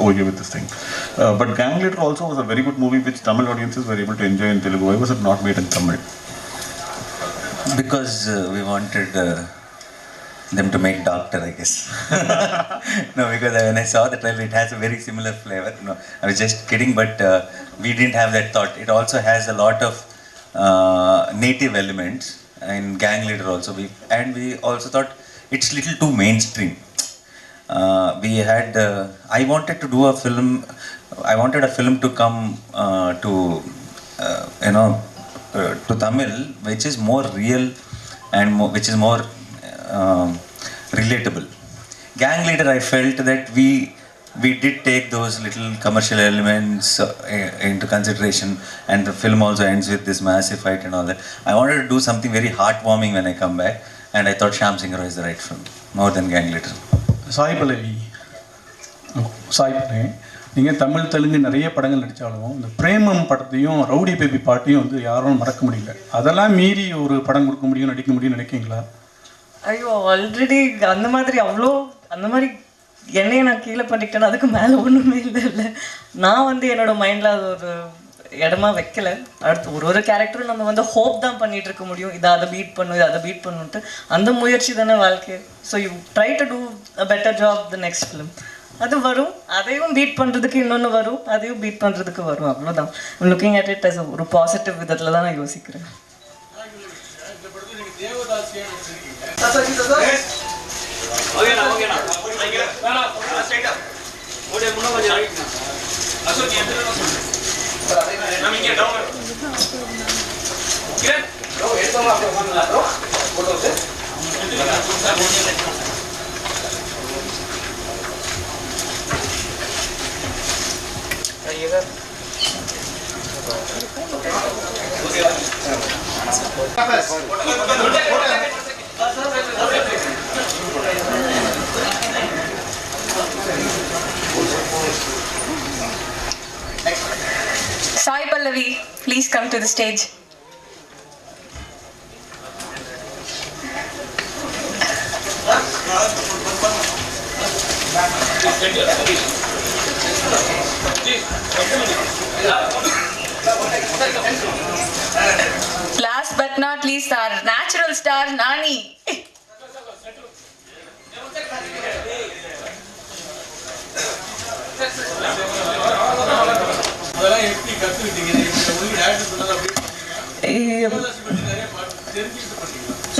okay with this thing. But Gang Leader also was a very good movie which Tamil audiences were able to enjoy in Telugu. Why was it not made in Tamil? Because we wanted them to make Doctor, I guess. No, because when I saw the trailer, it has a very similar flavor. No, I was just kidding, but we didn't have that thought. It also has a lot of native elements in Gang Leader also. We also thought it's little too mainstream. We had I wanted to do a film. I wanted a film to come to to Tamil, which is more real and which is more relatable. Gang Leader, I felt that we did take those little commercial elements into consideration, and the film also ends with this massive fight and all that. I wanted to do something very heartwarming when I come back, and I thought Shyam Singh Roy is the right film, more than Gang Leader. Sai Pallavi, நீங்கள் தமிழ் தெலுங்கு நிறைய படங்கள் நடித்தாலும் இந்த பிரேமம் படத்தையும் rowdy baby பாட்டையும் வந்து யாரும் மறக்க முடியல. அதெல்லாம் மீறி ஒரு படம் கொடுக்க முடியும், நடிக்க முடியும்னு நினைக்கிங்களா? ஐயோ, ஆல்ரெடி அந்த மாதிரி அந்த மாதிரி என்னையை நான் கீழே பண்ணிக்கிட்டேன்னா அதுக்கு மேலே ஒன்றுமே இல்லை. நான் வந்து என்னோட மைண்டில் அது ஒரு இடமா வைக்கல. அடுத்து ஒரு கேரக்டரும் நம்ம வந்து ஹோப் தான் பண்ணிகிட்டு இருக்க முடியும். அதை பீட் பண்ணும், அதை பீட் பண்ணுன்ட்டு அந்த முயற்சி தானே வாழ்க்கை. So you try to do a better job the next film. அது வரும், அதையும் பீட் பண்ணுறதுக்கு இன்னொன்று வரும், அதையும் பீட் பண்ணுறதுக்கு வரும். அவ்வளோதான். லுக்கிங் அட் இட் அஸ் ஒரு பாசிட்டிவ் விதத்தில் தான் நான் யோசிக்கிறேன். Sai Pallavi, please come to the stage. Last but not least, our natural star Nani.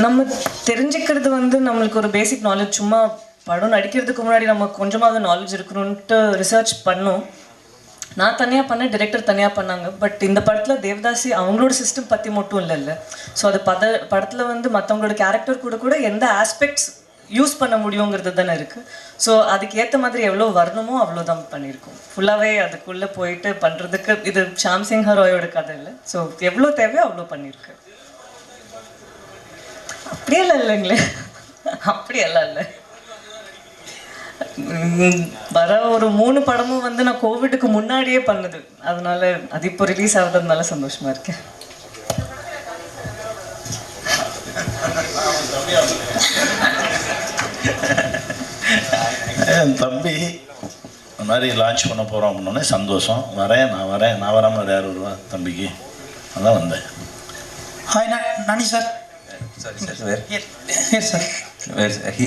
நம்ம தெரிஞ்சுக்கிறது வந்து நம்மளுக்கு ஒரு பேசிக் நாலேஜ். சும்மா படம் நடிக்கிறதுக்கு முன்னாடி நம்ம கொஞ்சமாவது நாலேஜ் இருக்கணும்ன்ட்டு ரிசர்ச் பண்ணோம். நான் தனியாக பண்ணேன், டைரக்டர் தனியாக பண்ணாங்க. பட் இந்த படத்தில் தேவதாசி அவங்களோட சிஸ்டம் பற்றி மட்டும் இல்லைல்ல. ஸோ அது படத்தில் வந்து மற்றவங்களோட கேரக்டர் கூட எந்த ஆஸ்பெக்ட்ஸ் யூஸ் பண்ண முடியுங்கிறது தானே இருக்குது. ஸோ அதுக்கு ஏற்ற மாதிரி எவ்வளோ வரணுமோ அவ்வளோதான் பண்ணியிருக்கோம். ஃபுல்லாகவே அதுக்குள்ளே போயிட்டு பண்ணுறதுக்கு இது ஷாம் சிங் ராயோட கதை இல்லை. ஸோ எவ்வளோ தேவையோ அவ்வளோ பண்ணியிருக்கு. அப்படியெல்லாம் இல்லைங்களே, அப்படியெல்லாம் இல்லை. வர ஒரு 3 படமும் வந்து நான் கோவிடுக்கு முன்னாடியே பண்ணுது. அதனால அது இப்போ ரிலீஸ் ஆகுறதுனால சந்தோஷமா இருக்கேன். என் தம்பி இந்த மாதிரி லான்ச் பண்ண போகிறோம் அப்படின்னோடனே சந்தோஷம். நான் வராமல் யார் வருவா தம்பிக்கு, அதான் வந்தேன். Hi Nani sir. Sorry sir, where? Here sir. Where's he?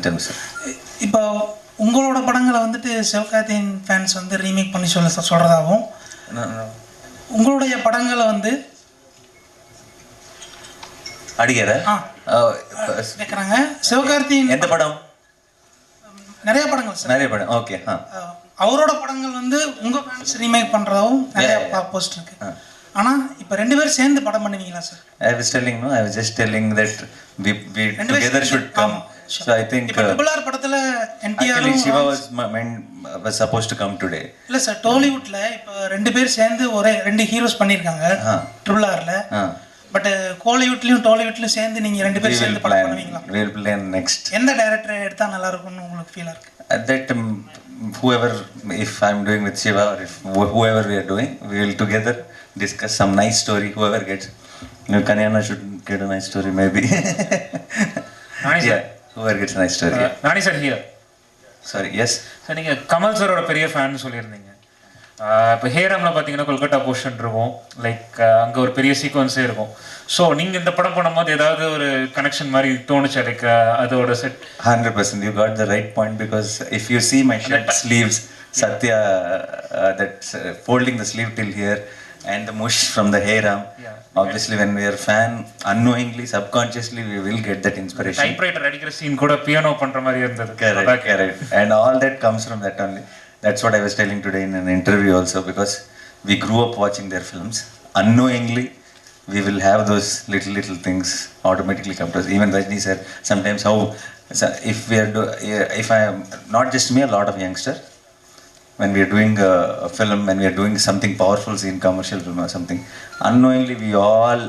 Tell me sir. இப்போ உங்களோட படங்களை வந்துட்டு சிவகார்த்திகேயன் ஃபேன்ஸ் வந்து ரீமேக் பண்ணி சொல்கிறதாகவும், உங்களுடைய படங்களை வந்து அடிக்கிற கேட்குறாங்க. சிவகார்த்திகேயன் எந்த படம்? நிறைய படங்கள் சார், நிறைய படம். ஓகே. அவரோட படங்கள் வந்து உங்கள் ஃபேன்ஸ் ரீமேக் பண்ணுறதாகவும் நிறைய போஸ்ட் இருக்கு. ஆனால் இப்போ 2 பேரும் சேர்ந்து படம் பண்ணுவீங்களா sir? I was just telling that we together should come. So I think triple படத்துல NTR Shiva was supposed to come today. இல்ல சார், டாலிவுட்ல இப்போ 2 பேர் சேர்ந்து ஒரே 2 ஹீரோஸ் பண்ணிருக்காங்க ட்ரிபிள் ஆர்ல. பட் கோலிவுட்லயும் டாலிவுட்லயும் சேர்ந்து நீங்க 2 பேர் சேர்ந்து படம் பண்ணுவீங்களா? We will plan next. எந்த டைரக்டர் எடுத்தா நல்லா இருக்கும்னு உங்களுக்கு ஃபீல் இருக்கு? That whoever, if I'm doing with Shiva or if whoever we are doing, we will together discuss some nice story. Whoever gets, Kanyana should get a nice story maybe. Nani sir. Whoever gets a nice story. Nani sir here. Sorry yes. Sir நீங்கள் கமல் சாரோட பெரிய fan சொல்லியிருந்தீங்க. இப்போ ஹேராமில் பார்த்தீங்கன்னா Kolkata portion இருக்கும், like அங்கே ஒரு பெரிய சீக்வன்ஸே இருக்கும். ஸோ நீங்கள் இந்த படம் பண்ணும்போது ஏதாவது ஒரு கனெக்ஷன் மாதிரி தோணுச்சா, லைக் அதோட set? 100%, you got the right point, because if you see my shirt sleeves, Satya, that's folding the sleeve till here, and the mush from the Heyram. Obviously, when we are fan, unknowingly, subconsciously, we will get that inspiration. Typewriter அடிக்கிற scene கூட piano பண்ணுற மாதிரி இருந்தது. Correct. And all that comes from that only. That's what I was telling today in an interview also, because we grew up watching their films. Unknowingly, we will have those little things automatically come to us. Even Rajni sir, sometimes how, if we are, if I am, not just me, a lot of youngsters, when we are doing a film, when we are doing something powerful scene, commercial film or something, unknowingly we all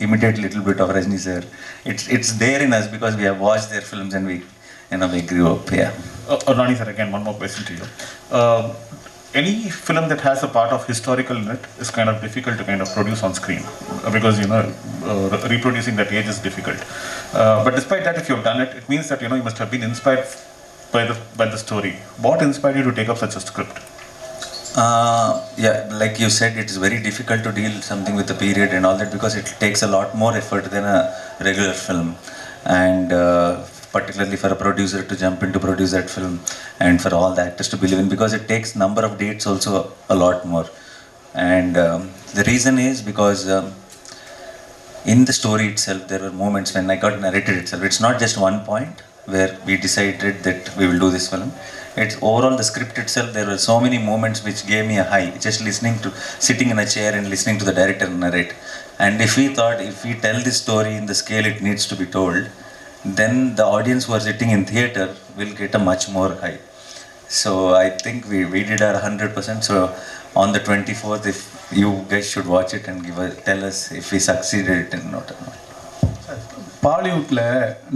imitate little bit of Rajni sir. It's there in us because we have watched their films and we grew up. Yeah. Rani sir, again one more question to you. Any film that has a part of historical in it is kind of difficult to kind of produce on screen, because reproducing that age is difficult. But despite that, if you've done it, it means that you must have been inspired by the story. What inspired you to take up such a script? Yeah, like you said, it is very difficult to deal something with the period and all that, because it takes a lot more effort than a regular film, and particularly for a producer to jump in to produce that film, and for all the actors to believe in, because it takes number of dates also a lot more. And the reason is because in the story itself there were moments when I got narrated itself. It's not just one point where we decided that we will do this film. It's overall the script itself. There were so many moments which gave me a high, just sitting in a chair and listening to the director narrate. And if we thought, if we tell this story in the scale it needs to be told, then the audience who are sitting in theater will get a much more high. So I think we did our 100%. So on the 24th, if you guys should watch it and tell us if we succeeded or not. பாலிவுட்டில்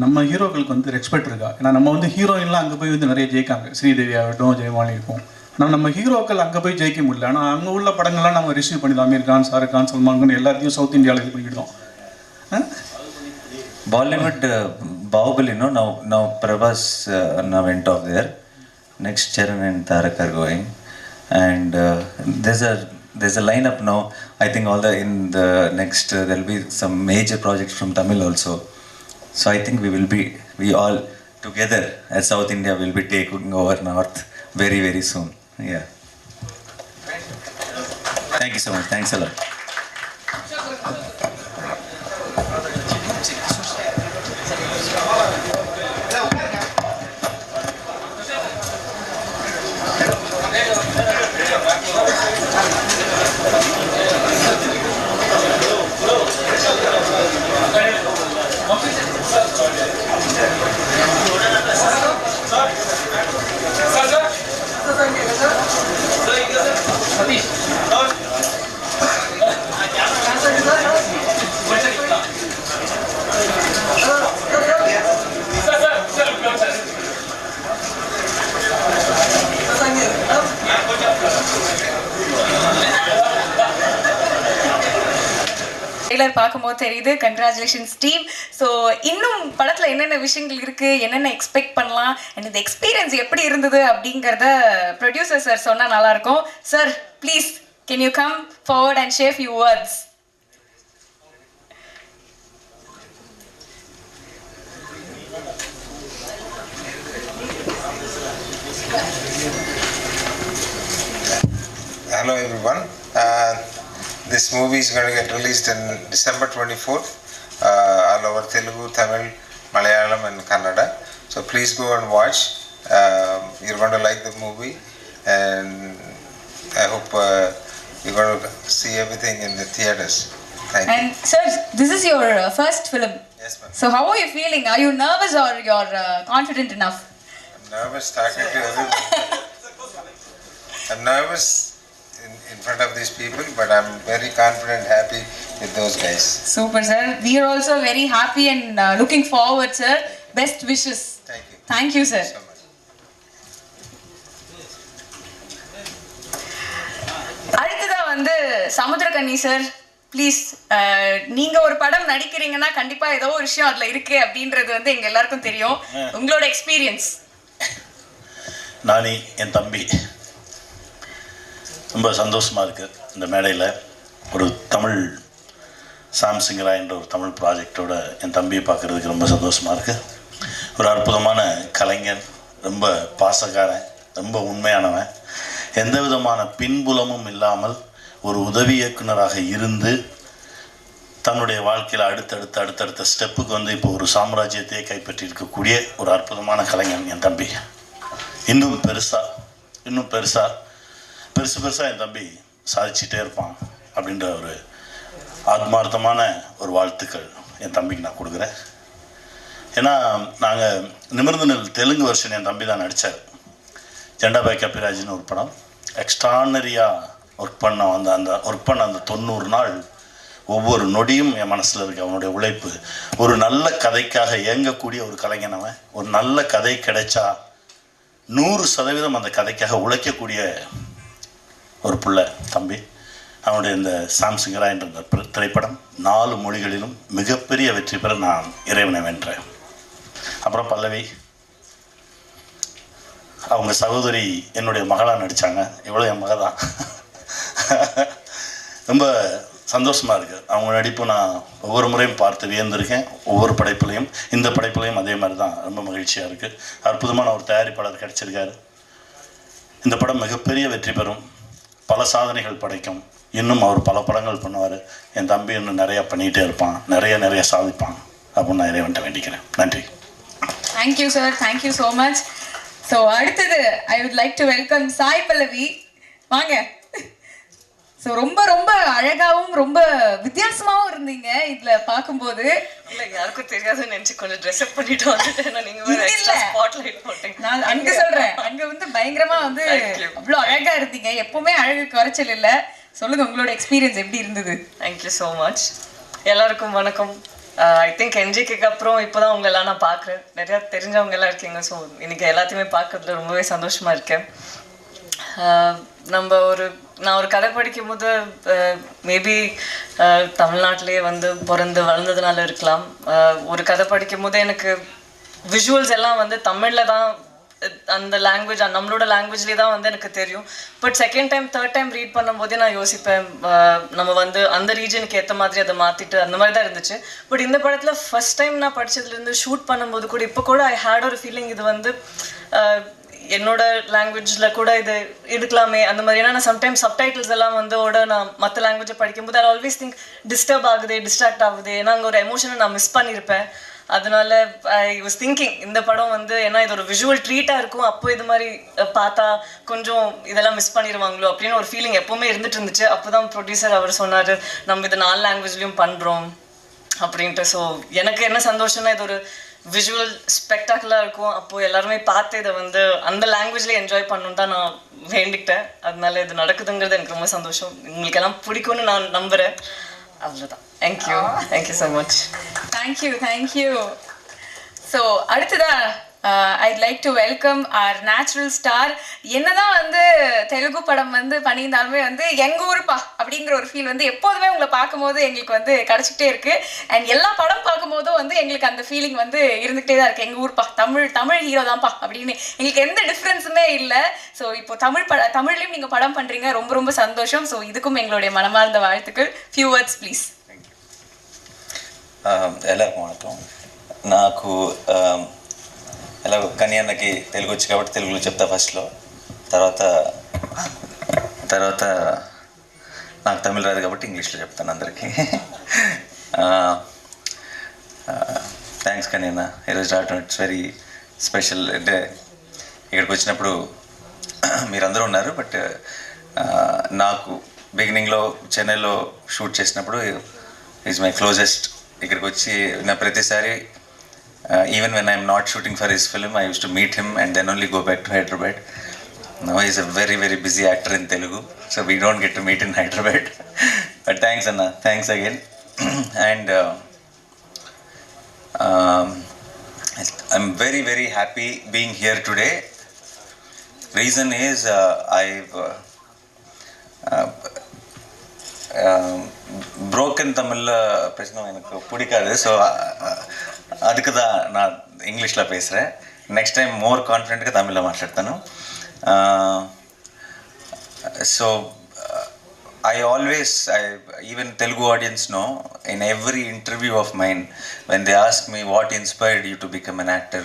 நம்ம ஹீரோக்களுக்கு வந்து respect இருக்கா? ஏன்னா நம்ம வந்து ஹீரோயின்லாம் அங்கே போய் வந்து நிறைய ஜெயிக்காங்க, ஸ்ரீதேவி ஆகட்டும், ஜெயமாலி இருக்கும். ஆனால் நம்ம ஹீரோக்கள் அங்கே போய் ஜெயிக்க முடியல. ஆனால் அங்கே உள்ள படங்கள்லாம் நம்ம ரிசீவ் பண்ணிடலாம். அமீர் கான், ஷாருக் கான், சல்மான் கான் எல்லாத்தையும் சவுத் இந்தியாவில் இது பண்ணிக்கிட்டோம். Bollywood, Bahubali, now Prabhas now went off there. Next Charan and Tarak are going, and there's a lineup now. I think in the next there'll be some major projects from Tamil also. So I think we all together as South India will be taking over North very, very soon. Yeah. Thank you so much. Thanks a lot. Trailer பார்க்கும்போது தெரியுது. Congratulations team. So இன்னும் படத்தில் என்னென்ன விஷயங்கள் இருக்குது, என்னென்ன expect பண்ணலாம், and இந்த எக்ஸ்பீரியன்ஸ் எப்படி இருந்தது அப்படிங்கிறத ப்ரொடியூசர் சார் சொன்னால் நல்லாயிருக்கும். Sir please can you come forward and share few words? Hello everyone. This movie is going to get released in December 24th, all over Telugu, Tamil, Malayalam and Kannada. So please go and watch. You're going to like the movie, and I hope you're going to see everything in the theaters. Thank you. And sir, this is your first film. Yes, ma'am. So how are you feeling? Are you nervous or you're confident enough? I'm nervous talking to everyone. I'm nervous in front of these people, but I'm very confident, happy with those guys. Super, sir. We are also very happy and looking forward, sir. Best wishes. Thank you. Thank you, sir. So much. அடுத்ததா வந்து Samuthirakani sir, please. நீங்க ஒரு படம் நடிக்கிறீங்கன்னா கண்டிப்பா ஏதோ ஒரு விஷயம் அதுல இருக்கு அப்படின்றது வந்து எங்க எல்லாருக்கும் தெரியும். உங்களோட எக்ஸ்பீரியன்ஸ். நானி என் தம்பி, ரொம்ப சந்தோஷமாக இருக்குது இந்த மேடையில் ஒரு தமிழ் சாம்சிங்கரா என்ற ஒரு தமிழ் ப்ராஜெக்டோட என் தம்பியை பார்க்குறதுக்கு ரொம்ப சந்தோஷமாக இருக்குது. ஒரு அற்புதமான கலைஞன், ரொம்ப பாசக்காரன், ரொம்ப உண்மையானவன், எந்த விதமான பின்புலமும் இல்லாமல் ஒரு உதவி இயக்குனராக இருந்து தன்னுடைய வாழ்க்கையில் அடுத்தடுத்த ஸ்டெப்புக்கு வந்து இப்போ ஒரு சாம்ராஜ்யத்தையே கைப்பற்றி இருக்கக்கூடிய ஒரு அற்புதமான கலைஞன் என் தம்பி. இன்னும் பெருசாக என் தம்பி சாதிச்சுட்டே இருப்பான் அப்படின்ற ஒரு ஆத்மார்த்தமான ஒரு வாழ்த்துக்கள் என் தம்பிக்கு நான் கொடுக்குறேன். ஏன்னா நாங்கள் நிமிர்ந்து நெல் தெலுங்கு வருஷன் என் தம்பி தான் நடித்தார். ஜெண்டாபாய் கபிராஜின்னு ஒரு படம் எக்ஸ்ட்ரானரியாக ஒர்க் பண்ண அந்த 90 நாள் ஒவ்வொரு நொடியும் என் மனசில் இருக்குது அவனுடைய உழைப்பு. ஒரு நல்ல கதைக்காக இயங்கக்கூடிய ஒரு கலைஞனவன். ஒரு நல்ல கதை கிடைச்சா 100% அந்த கதைக்காக உழைக்கக்கூடிய ஒரு பிள்ளை தம்பி. அவனுடைய இந்த சாம்சிங்கரா என்ற இந்த திரைப்படம் 4 மொழிகளிலும் மிகப்பெரிய வெற்றி பெற நான் இறைவனை வென்றேன். அப்புறம் பல்லவி, அவங்க சகோதரி என்னுடைய மகளாக நடித்தாங்க. இவ்வளோ என் மக தான். ரொம்ப சந்தோஷமாக இருக்குது. அவங்க நடிப்பு நான் ஒவ்வொரு முறையும் பார்த்து வியந்திருக்கேன். ஒவ்வொரு படைப்புலையும், இந்த படைப்புலையும் அதே மாதிரி தான். ரொம்ப மகிழ்ச்சியாக இருக்குது. அற்புதமான ஒரு தயாரிப்பாளர் கிடைச்சிருக்காரு. இந்த படம் மிகப்பெரிய வெற்றி பெறும், பல சாதனைகள் படைக்கும். இன்னும் அவர் பல படங்கள் பண்ணுவார். என் தம்பி இன்னும் நிறையா பண்ணிகிட்டே இருப்பான், நிறைய சாதிப்பான் அப்படின்னு நான் இறைவன்ட்ட வேண்டிக்கிறேன். நன்றி. Thank you sir, thank you so much. So அடுத்தது I would like to welcome Sai Pallavi. வாங்க. ஸோ ரொம்ப அழகாகவும் ரொம்ப வித்தியாசமாகவும் இருந்தீங்க இதில் பார்க்கும்போது. இல்லை, யாருக்கும் தெரியாதுன்னு நினச்சி கொஞ்சம் ட்ரெஸ்அப் பண்ணிட்டு வந்துட்டேன். நான் அங்கே சொல்கிறேன், அங்கே வந்து பயங்கரமாக வந்து அவ்வளோ அழகாக இருந்தீங்க. எப்போவுமே அழகு குறைச்சல் இல்லை. சொல்லுங்கள், உங்களோட எக்ஸ்பீரியன்ஸ் எப்படி இருந்தது? Thank you so much. எல்லாருக்கும் வணக்கம். ஐ திங்க் என்ஜிக்கு அப்புறம் இப்போ தான் உங்களெல்லாம் நான் பார்க்குறேன். நிறையா தெரிஞ்சவங்க எல்லாம் இருக்கீங்க. ஸோ இன்றைக்கி எல்லாத்தையுமே பார்க்கறதுல ரொம்பவே சந்தோஷமாக இருக்கேன். நான் ஒரு கதை படிக்கும் போது மேபி தமிழ்நாட்டிலே வந்து பிறந்து வளர்ந்ததுனால இருக்கலாம். ஒரு கதை படிக்கும் போது எனக்கு விஷுவல்ஸ் எல்லாம் வந்து தமிழில் தான், அந்த லாங்குவேஜ் நம்மளோட லாங்குவேஜ்லேயே தான் வந்து எனக்கு தெரியும். But second time third time read பண்ணும்போதே நான் யோசிப்பேன், நம்ம வந்து அந்த ரீஜனுக்கு ஏற்ற மாதிரி அதை மாற்றிட்டு அந்த மாதிரி தான் இருந்துச்சு. பட் இந்த படத்தில் ஃபஸ்ட் டைம் நான் படித்ததுலேருந்து ஷூட் பண்ணும்போது கூட இப்போ கூட ஐ ஹேட் ஒரு ஃபீலிங், இது வந்து என்னோட லாங்குவேஜில் கூட இது எடுக்கலாமே அந்த மாதிரி. ஏன்னா நான் சம்டைம்ஸ் சப்டைட்டில்ஸ் எல்லாம் வந்து நான் மற்ற லாங்குவேஜை படிக்கும்போது ஐ ஆல்வேஸ் திங்க் டிஸ்டர்ப் ஆகுது, டிஸ்ட்ராக்ட் ஆகுது. ஏன்னா அங்கே ஒரு எமோஷனை நான் மிஸ் பண்ணியிருப்பேன். அதனால ஐ வாஸ் திங்கிங் இந்த படம் வந்து, ஏன்னா இது ஒரு விஷுவல் ட்ரீட்டாக இருக்கும், அப்போ இது மாதிரி பார்த்தா கொஞ்சம் இதெல்லாம் மிஸ் பண்ணிடுவாங்களோ அப்படின்னு ஒரு ஃபீலிங் எப்போவுமே இருந்துட்டு இருந்துச்சு. அப்போ தான் ப்ரொடியூசர் அவர் சொன்னார், நம்ம இது 4 லாங்குவேஜ்லேயும் பண்ணுறோம் அப்படின்ட்டு. ஸோ எனக்கு என்ன சந்தோஷம்னா, இது ஒரு விஷுவல் ஸ்பெக்டாக்குலராக இருக்கும். அப்போது எல்லாருமே பார்த்து இதை வந்து அந்த லாங்குவேஜ்லேயே என்ஜாய் பண்ணணுன்னு தான் நான் வேண்டிக்கிட்டேன். அதனால இது நடக்குதுங்கிறது எனக்கு ரொம்ப சந்தோஷம். உங்களுக்கு எல்லாம் பிடிக்கும்னு நான் நம்புகிறேன். அவ்வளோதான். Thank you so much. Thank you. So அடுத்ததா I'd like to welcome our natural star. என்னதான் வந்து தெலுங்கு படம் வந்து பண்ணியிருந்தாலுமே வந்து எங்கள் ஊருப்பா அப்படிங்கிற ஒரு ஃபீல் வந்து எப்போதுமே உங்களை பார்க்கும்போது எங்களுக்கு வந்து கிடச்சிக்கிட்டே இருக்குது. அண்ட் எல்லா படம் பார்க்கும்போதும் வந்து எங்களுக்கு அந்த ஃபீலிங் வந்து இருந்துகிட்டே தான் இருக்குது. எங்கள் ஊர்ப்பா, தமிழ் ஹீரோ தான்ப்பா அப்படின்னு எங்களுக்கு எந்த டிஃப்ரென்ஸுமே இல்லை. ஸோ இப்போ தமிழ்லையும் நீங்கள் படம் பண்ணுறீங்க, ரொம்ப ரொம்ப சந்தோஷம். ஸோ இதுக்கும் எங்களுடைய மனமார்ந்த வாழ்த்துக்கள். Few words please. எல்லாருக்கும் வணக்கம். నాకు ఎలా కన్యాన్నకి తెలుగు వచ్చి కాబట్టి తెలుగులో చెప్తా ఫస్ట్లో, తర్వాత నాకు తమిళ రాదు కాబట్టి ఇంగ్లీష్లో చెప్తాను అందరికీ. థ్యాంక్స్ కన్యన్న, ఈరోజు రావడం ఇట్స్ వెరీ స్పెషల్. అంటే ఇక్కడికి వచ్చినప్పుడు మీరందరూ ఉన్నారు, బట్ నాకు బిగినింగ్లో చెన్నైలో షూట్ చేసినప్పుడు ఈజ్ మై క్లోజెస్ట్. ఇక్కడికి వచ్చి నా ప్రతిసారి even when I'm not shooting for his film, I used to meet him and then only go back to Hyderabad. Now he's a very busy actor in Telugu, so we don't get to meet in Hyderabad. But thanks Anna, thanks again. And I'm very happy being here today. Reason is I've broken தமிழில் பேசணும் எனக்கு பிடிக்காது. So அதுக்கு தான் நான் இங்கிலீஷில் பேசுகிறேன். Next time more కాన్ఫిడెంట్గా తమిళ్లో మాట్లాడతాను. So I even Telugu audience know, in every interview of mine, when they ask me what inspired you to become an actor,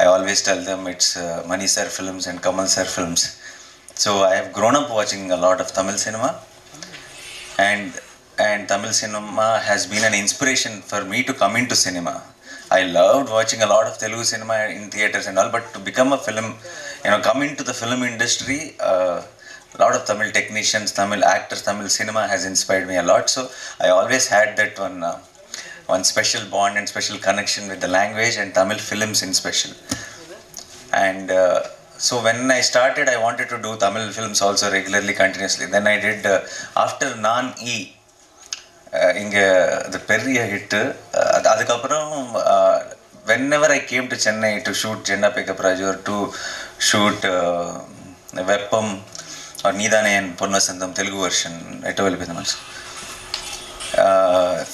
I always tell them it's Mani Sir films and Kamal Sir films. So I have grown up watching a lot of Tamil cinema, and Tamil cinema has been an inspiration for me to come into cinema. I loved watching a lot of Telugu cinema in theaters and all, but to become a film, come into the film industry, a lot of Tamil technicians, Tamil actors, Tamil cinema has inspired me a lot. So I always had that one special bond and special connection with the language and Tamil films in special. And so when I started, I wanted to do Tamil films also regularly, continuously. Then I did, after Naan-E, இங்கே அது பெரிய hit. அதுக்கப்புறம் whenever I came to Chennai to shoot Jenda Pickup Raju or to shoot Veppam or Needane and Ponnasandam Telugu version,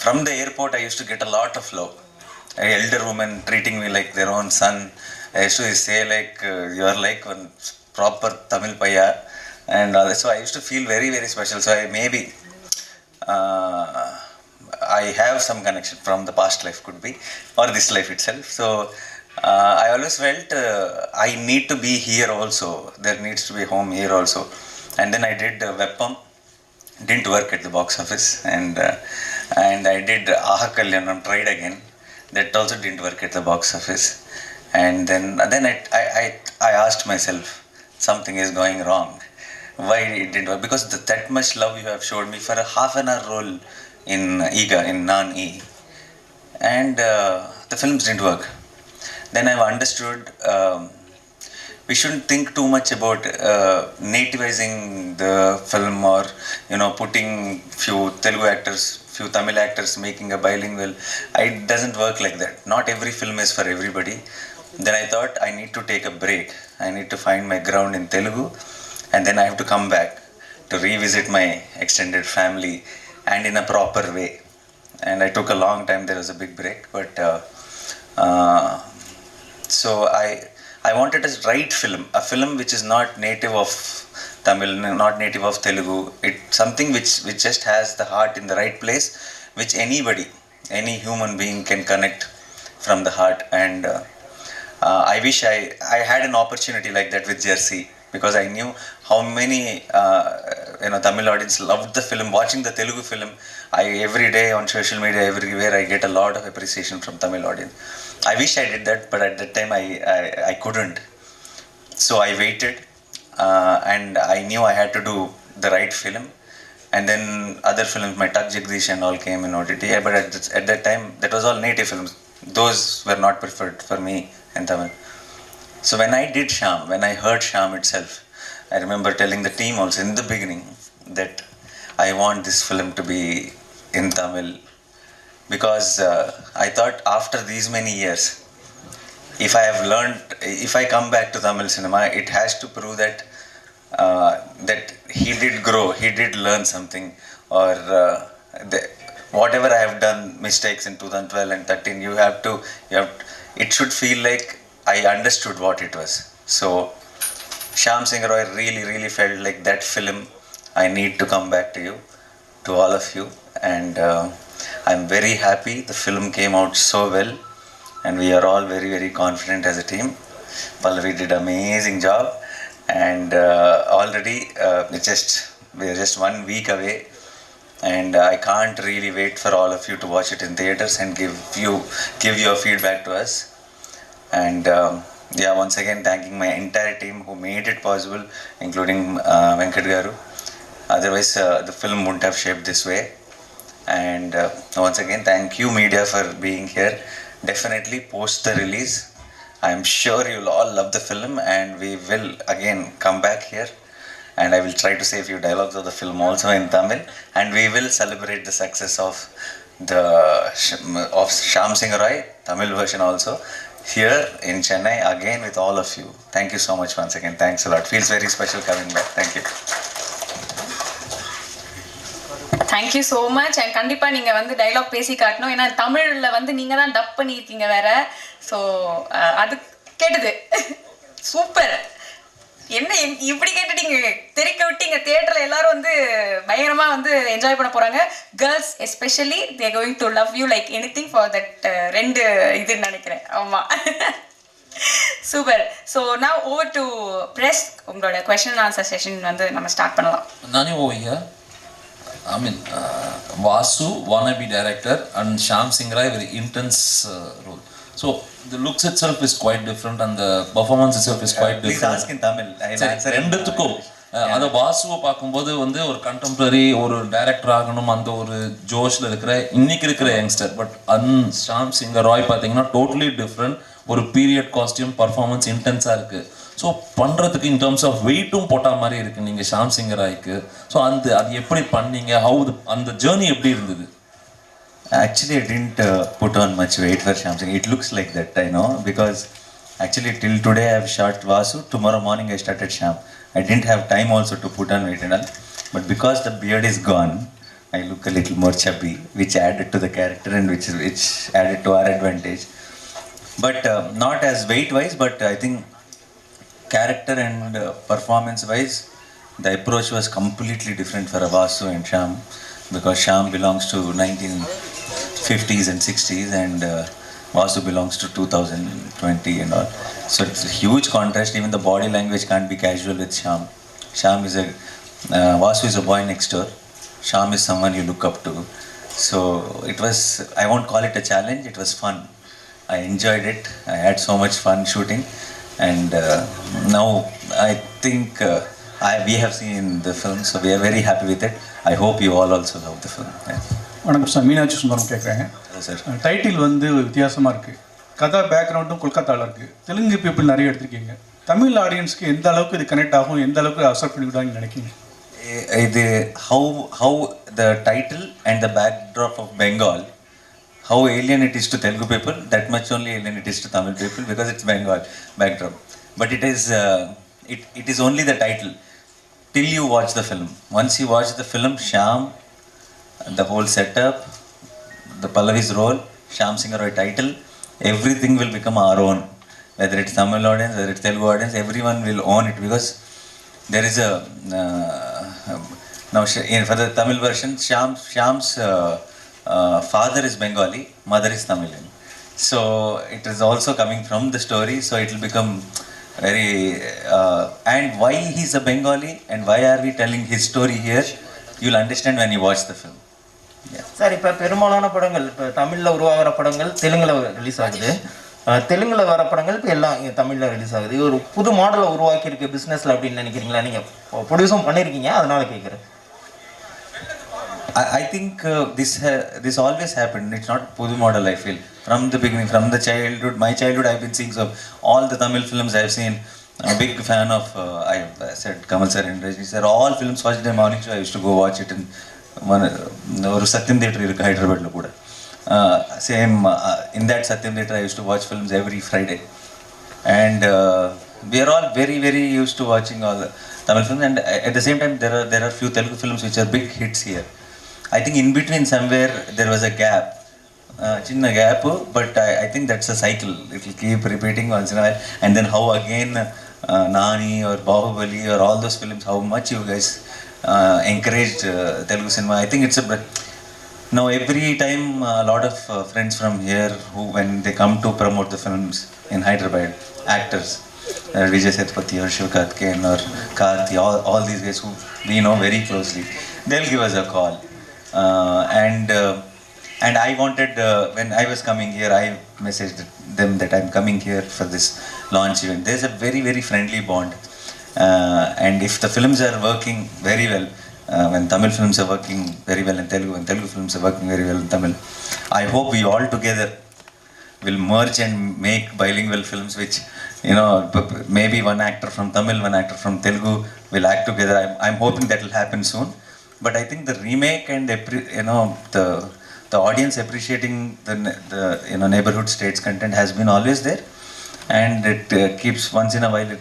from the airport I used to get a lot of love. Elder women treating me like their own son. I used to say like, you are like one proper Tamil paya, and so I used to feel very, very special. So I have some connection from the past life, could be, or this life itself. So I always felt I need to be here also. There needs to be home here also. And then I did Veppam, didn't work at the box office, and I did Aha Kalyanam, tried again, that also didn't work at the box office. And then I asked myself, something is going wrong. Why it didn't work? Because that much love you have showed me for a half an hour role in Iga, in Naan-E, and the films didn't work. Then I've understood we shouldn't think too much about nativizing the film, or putting few Telugu actors, few Tamil actors, making a bilingual. It doesn't work like that. Not every film is for everybody. Then I thought I need to take a break. I need to find my ground in Telugu, and then I have to come back to revisit my extended family and in a proper way. And I took a long time. There was a big break, but so I wanted a right film, a film which is not native of Tamil, not native of Telugu. It's something which just has the heart in the right place, which anybody, any human being can connect from the heart. And I wish I had an opportunity like that with Jersey, because I knew how many Tamil audience loved the film. Watching the Telugu film, every day on social media, everywhere, I get a lot of appreciation from Tamil audience. I wish I did that, but at that time I couldn't. So I waited, and I knew I had to do the right film. And then other films, my Tak Jagdish and all, came in OTT. But at that time, that was all native films. Those were not preferred for me in Tamil. So when I did Shyam, when I heard Shyam itself, I remember telling the team also in the beginning that I want this film to be in Tamil, because I thought after these many years, if I come back to Tamil cinema, it has to prove that he did grow, he did learn something, or whatever I have done mistakes in 2012 and 13, it should feel like I understood what it was. So Shyam Singh Roy really, really felt like that film. I need to come back to you, to all of you, and I'm very happy the film came out so well, and we are all very, very confident as a team. Pallavi did an amazing job, and already we are just 1 week away, and I can't really wait for all of you to watch it in theaters and give your feedback to us. And once again, thanking my entire team who made it possible, including Venkat Garu. Otherwise, the film wouldn't have shaped this way. And once again, thank you media for being here. Definitely post the release, I'm sure you'll all love the film, and we will again come back here, and I will try to say a few dialogues of the film also in Tamil, and we will celebrate the success of Shyam Singh Roy Tamil version also here in Chennai again with all of you. Thank you so much once again. Thanks a lot. Feels very special coming back. Thank you. Thank you so much. And கண்டிப்பாக நீங்கள் வந்து dialogue பேசி காட்டணும். ஏன்னா தமிழில் வந்து நீங்கள் தான் டப் பண்ணியிருக்கீங்க வேற. ஸோ அது கேட்டது சூப்பர். என்ன இப்படி கேட்டுட்டீங்க, தெரிக்க விட்டீங்க. தியேட்டரில் எல்லாரும் வந்து பயங்கரமாக வந்து என்ஜாய் பண்ண போகிறாங்க. Girls especially they going to love you like anything for that 2 இதுன்னு நினைக்கிறேன். ஆமாம், சூப்பர். ஸோ நான் ஓவர் டு ப்ரெஸ். உங்களோட கொஷன் ஆன்சர் செஷன் வந்து நம்ம ஸ்டார்ட் பண்ணலாம். Nani over here. I mean, Vasu, wannabe director, and Shyam Singh Rai, very intense role. So the looks itself is quite different, and the performance itself is quite Please different. ask in Tamil. I'll answer in ரெண்டுத்துக்கும் அதை வாசுவை பார்க்கும்போது வந்து ஒரு contemporary ஒரு director ஆகணும் அந்த ஒரு ஜோஷில் இருக்கிற இன்னைக்கு இருக்கிற யங்ஸ்டர். பட் ஷாம் சிங் ராய் பார்த்தீங்கன்னா டோட்டலி டிஃப்ரெண்ட். ஒரு பீரியட் காஸ்டியூம் பர்ஃபார்மன்ஸ் இன்டென்ஸாக இருக்குது. ஸோ பண்ணுறதுக்கு இன் டர்ம்ஸ் ஆஃப் வெயிட்டும் போட்டால் மாதிரி இருக்குது நீங்கள் ஷாம் சிங் ராய்க்கு. ஸோ அது எப்படி பண்ணீங்க, அந்த ஜேர்னி எப்படி இருந்தது? Actually, I didn't put on much weight for Shyam Singh. It looks like that, I know, because actually till today I have shot Vasu. Tomorrow morning I started Shyam. I didn't have time also to put on weight and all. But because the beard is gone, I look a little more chubby, which added to the character and which added to our advantage. But not as weight-wise, but I think character and performance-wise, the approach was completely different for Vasu and Shyam, because Shyam belongs to 1950s and 60s and Vasu belongs to 2020 and all. So it's a huge contrast. Even the body language can't be casual with Shyam. Vasu is a boy next door. Shyam is someone you look up to. So it was, I won't call it a challenge, it was fun. I enjoyed it. I had so much fun shooting, and now I think we have seen the film, so we are very happy with it. I hope you all also love the film. வணக்கம் sir, Meenakshi Sundaram கேட்குறேன். Sir. Title வந்து வித்தியாசமாக இருக்குது, கதை பேக்ரவுண்டும் கொல்கத்தாவில் இருக்குது, Telugu people நிறைய எடுத்திருக்கீங்க. தமிழ் ஆடியன்ஸ்க்கு எந்த அளவுக்கு இது கனெக்ட் ஆகும், எந்த அளவுக்கு accept பண்ணிவிடுவாங்கன்னு நினைக்கிங்க? How the title and the backdrop of Bengal, how alien it is to Telugu people, that much only alien it is to Tamil people, because it's Bengal backdrop. But it is only the title till you watch the film. Once you watch the film, Shyam, the whole setup, the Pallavi's role, Shyam Singh Roy title, everything will become our own. Whether it's Tamil audience, whether it's Telugu audience, everyone will own it, because there is a now for the Tamil version, Shyam's father is Bengali, mother is Tamilian. So it is also coming from the story, so it will become very and why he's a Bengali and why are we telling his story here, you'll understand when you watch the film. Sir, இப்போ பெரும்பாலான படங்கள் இப்போ தமிழில் உருவாகிற படங்கள் தெலுங்கில் release ஆகுது. தெலுங்கில் வர படங்கள் இப்போ எல்லாம் இங்கே தமிழில் ரிலீஸ் ஆகுது. ஒரு புது மாடலை உருவாக்கியிருக்கு பிஸ்னஸில் அப்படின்னு நினைக்கிறீங்களா? நீங்கள் ப்ரொடியூஸும் பண்ணியிருக்கீங்க, அதனால கேட்குறேன். I think this always happened. It's not Pudu model, I feel. From the beginning, from the childhood, my childhood, I've been seeing so all the Tamil films I've seen. I'm a big fan of, I said Kamal sir and Rajni sir. All films watch the morning show. I used to go watch it in one Satyam Theatre in Hyderabad lo kuda. Same in that Satyam Theatre, I used to watch films every Friday. And we are all very, very used to watching all the Tamil films. And at the same time, there are few Telugu films which are big hits here. I think in between somewhere there was a gap, chinna gap, but I think that's a cycle. It will keep repeating once in a while, and then how again Nani or Bahubali or all those films, how much you guys encouraged Telugu cinema. I think it's now every time a lot of friends from here who, when they come to promote the films in Hyderabad, actors, Vijay Sethupathi or Shiv Karthikeyan or Karthi, all these guys who we know very closely, they'll give us a call. And I wanted, when I was coming here, I messaged them that I'm coming here for this launch event. There's a very, very friendly bond. And if the films are working very well, when Tamil films are working very well in Telugu, and Telugu films are working very well in Tamil, I hope we all together will merge and make bilingual films, which, you know, maybe one actor from Tamil, one actor from Telugu will act together. I'm hoping that will happen soon. But I think the remake and the audience appreciating the neighborhood states content has been always there, and it keeps once in a while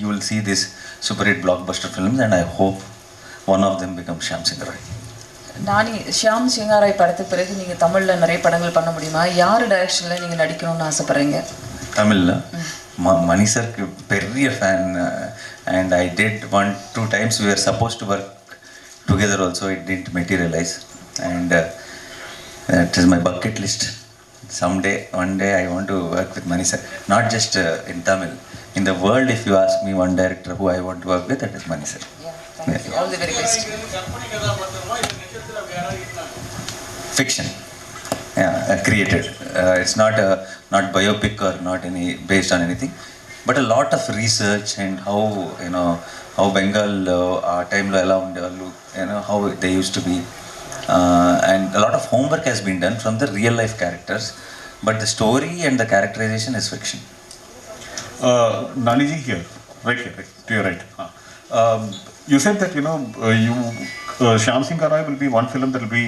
you will see these super hit blockbuster films, and I hope one of them becomes Shyam Singh Roy. நானி ஷியாம் சிங்காராய் படத்துக்கு பிறகு நீங்கள் தமிழில் நிறைய படங்கள் பண்ண முடியுமா? யார் டைரக்ஷனில் நீங்கள் நடிக்கணும்னு ஆசைப்பட்றீங்க? தமிழில் மணி சாருக்கு பெரிய fan and I did 1-2 times we were supposed to work together also. It didn't materialize and it is my bucket list. Someday, one day I want to work with Mani sir. Not just in Tamil. In the world, if you ask me one director who I want to work with, that is Mani sir. Thank you. All the very best. Fiction. Yeah, created. It's not not biopic or not any based on anything, but a lot of research and how how Bengal time lo ela undevallu, how they used to be, and a lot of homework has been done from the real life characters, but the story and the characterization is fiction. Naniji here, right here, right, to your right. You said that Shyam Singh Garai will be one film that will be